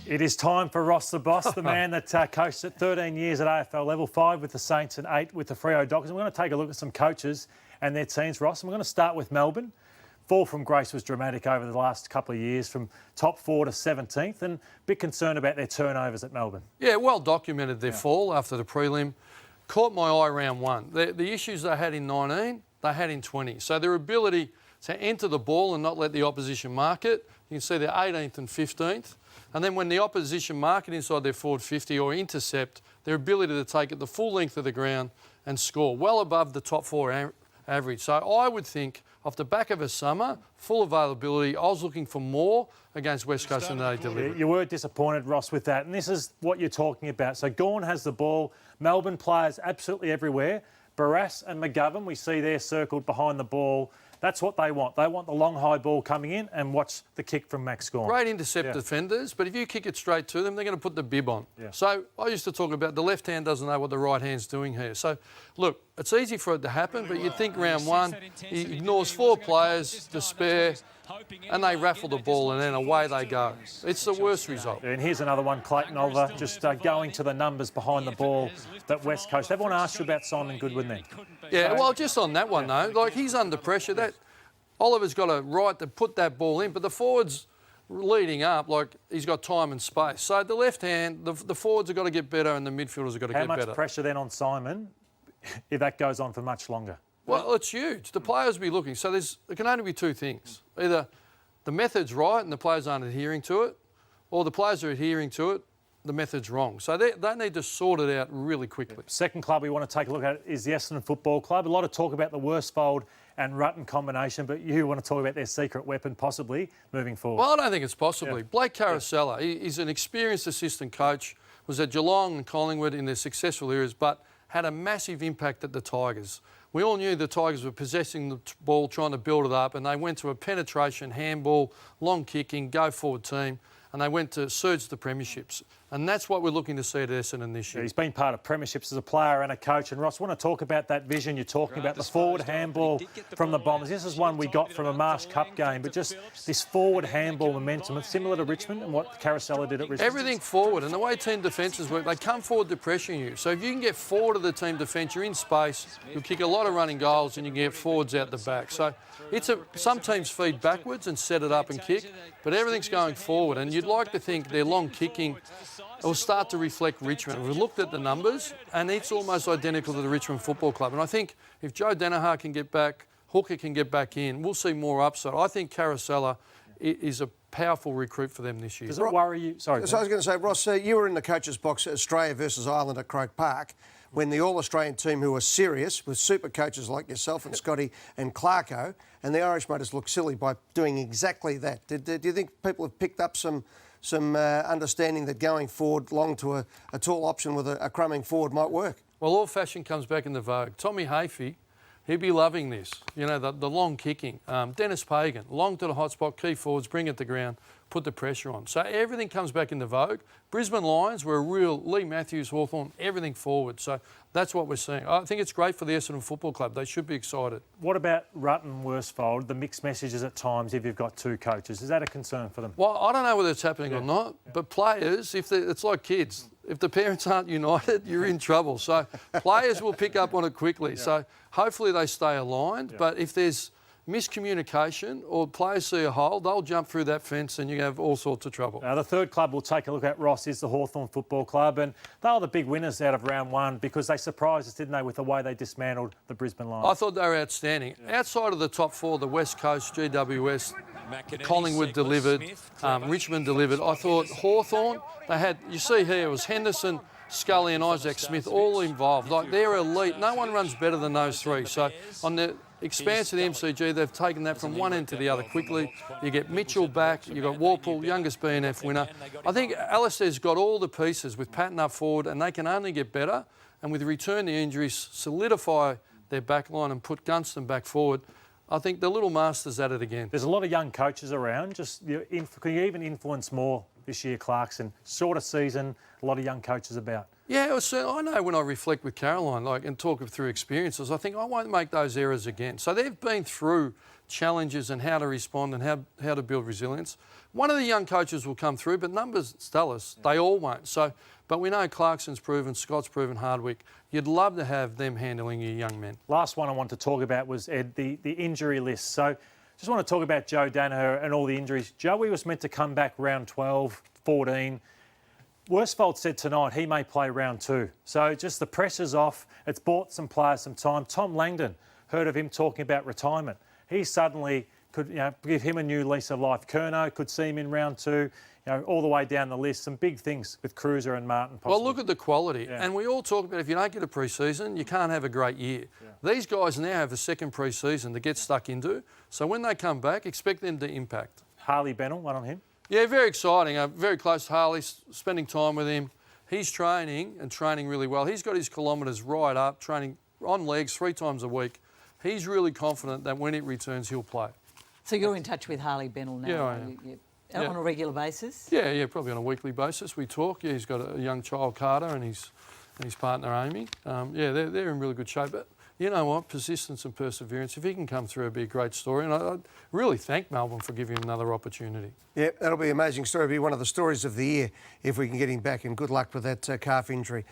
It is time for Ross the Boss, the man that coached at 13 years at AFL level, 5 with the Saints and 8 with the Freo Dockers. And we're going to take a look at some coaches and their teams, Ross. And we're going to start with Melbourne. Fall from grace was dramatic over the last couple of years, from top 4 to 17th, and a bit concerned about their turnovers at Melbourne. Yeah, well documented their fall after the prelim. Caught my eye round 1. The issues they had in 19, they had in 20. So their ability to enter the ball and not let the opposition mark it, you can see they're 18th and 15th. And then when the opposition mark it inside their forward 50 or intercept, their ability to take it the full length of the ground and score, well above the top 4 average. So I would think, off the back of a summer, full availability, I was looking for more against West Coast than they delivered. You were disappointed, Ross, with that. And this is what you're talking about. So Gawn has the ball. Melbourne players absolutely everywhere. Barrass and McGovern, we see there circled behind the ball. That's what they want. They want the long high ball coming in and watch the kick from Max Gawn. Great intercept defenders, but if you kick it straight to them, they're going to put the bib on. Yeah. So I used to talk about the left hand doesn't know what the right hand's doing here. So, look, it's easy for it to happen, but you'd think round 1, he ignores 4 players to spare, and they raffle the ball, and then away they go. It's the worst result. And here's another one, Clayton Oliver, just going to the numbers behind the ball that West Coast. Everyone asked you about Simon Goodwin then. Yeah, well, just on that one, though, like, he's under pressure. That Oliver's got a right to put that ball in, but the forwards leading up, like, he's got time and space. So the left hand, the forwards have got to get better and the midfielders have got to get better. How much pressure then on Simon if that goes on for much longer? Well, it's huge. The players will be looking. So it can only be 2 things. Either the method's right and the players aren't adhering to it, or the players are adhering to it, the method's wrong. So they need to sort it out really quickly. Second club we want to take a look at is the Essendon Football Club. A lot of talk about the Worsfold and Rutten combination, but you want to talk about their secret weapon possibly moving forward. Well, I don't think it's possibly. Yeah. Blake CARACELLA, he's an experienced assistant coach, was at Geelong and Collingwood in their successful eras, but had a massive impact at the Tigers. We all knew the Tigers were possessing the ball, trying to build it up, and they went to a penetration, handball, long kicking, go-forward team, and they went to surge the premierships. And that's what we're looking to see at Essendon this year. Yeah, he's been part of premierships as a player and a coach. And Ross, I want to talk about that vision you're talking about, the forward handball from the Bombers. This is one we got from a Marsh Cup game, but just this forward handball momentum, it's similar to Richmond and what CARACELLA did at Richmond. Everything forward, and the way team defences work, they come forward to pressure you. So if you can get forward of the team defence, you're in space, you'll kick a lot of running goals and you can get forwards out the back. So some teams feed backwards and set it up and kick, but everything's going forward. And you'd like to think their long kicking will start to reflect Richmond. We've looked at the numbers and it's almost identical to the Richmond Football Club. And I think if Joe Danaher can get back, Hooker can get back in, we'll see more upside. I think CARACELLA is a powerful recruit for them this year. Does it worry you? Sorry. So I was going to say, Ross, you were in the coach's box at Australia versus Ireland at Croke Park when the All-Australian team, who were serious, with super coaches like yourself and Scotty and Clarko, and the Irish made us look silly by doing exactly that. Do you think people have picked up some understanding that going forward long to a tall option with a crumbing forward might work? Well, all fashion comes back into vogue. Tommy Hafey, he'd be loving this. You know, the long kicking. Dennis Pagan, long to the hot spot, key forwards, bring it to ground, put the pressure on. So everything comes back into vogue. Brisbane Lions were a real Lee Matthews, Hawthorn, everything forward. So that's what we're seeing. I think it's great for the Essendon Football Club. They should be excited. What about Rutten, Worsfold, the mixed messages at times if you've got 2 coaches? Is that a concern for them? Well, I don't know whether it's happening or not, but players, it's like kids. If the parents aren't united, you're in trouble. So players will pick up on it quickly. So hopefully they stay aligned. But if there's miscommunication or players see a hole, they'll jump through that fence and you have all sorts of trouble. Now, the third club we'll take a look at, Ross, is the Hawthorn Football Club, and they were the big winners out of round 1 because they surprised us, didn't they, with the way they dismantled the Brisbane Lions? I thought they were outstanding. Outside of the top 4, the West Coast, GWS, Collingwood delivered, Richmond delivered. I thought Hawthorn, they had, you see here, it was Henderson, Scully and Isaac Smith all involved. Like, they're elite. No one runs better than those 3. So on the expanse of the MCG, they've taken that from one end to the other quickly. You get Mitchell back, you've got Warple, youngest BNF winner. I think Alistair's got all the pieces with Patton up forward, and they can only get better. And with return the injuries, solidify their back line and put Gunston back forward. I think the little master's at it again. There's a lot of young coaches around. Can you even influence more this year, Clarkson? Shorter season, a lot of young coaches about. Yeah, I know when I reflect with Caroline, and talk through experiences, I think I won't make those errors again. So they've been through challenges and how to respond and how to build resilience. One of the young coaches will come through, but numbers tell us they all won't. But we know Clarkson's proven, Scott's proven, Hardwick. You'd love to have them handling your young men. Last one I wanted to talk about was, Ed, the injury list. So just want to talk about Joe Danaher and all the injuries. Joey was meant to come back round 12, 14. Worsfold said tonight he may play round 2. So just the pressure's off. It's bought some players some time. Tom Langdon, heard of him talking about retirement. He suddenly could give him a new lease of life. Kerno could see him in round 2, all the way down the list. Some big things with Cruiser and Martin possibly. Well, look at the quality. Yeah. And we all talk about if you don't get a pre-season, you can't have a great year. Yeah. These guys now have a second pre-season to get stuck into. So when they come back, expect them to impact. Harley Bennell, one on him? Yeah, very exciting. Very close to Harley, spending time with him. He's training really well. He's got his kilometres right up, training on legs 3 times a week. He's really confident that when it returns, he'll play. So you're in touch with Harley Bennell now? Yeah, I am. On a regular basis? Yeah, probably on a weekly basis. We talk. Yeah, he's got a young child, Carter, and his partner, Amy. They're in really good shape. But you know what? Persistence and perseverance. If he can come through, it'd be a great story. And I'd really thank Melbourne for giving him another opportunity. Yeah, that'll be an amazing story. It'll be one of the stories of the year if we can get him back. And good luck with that calf injury.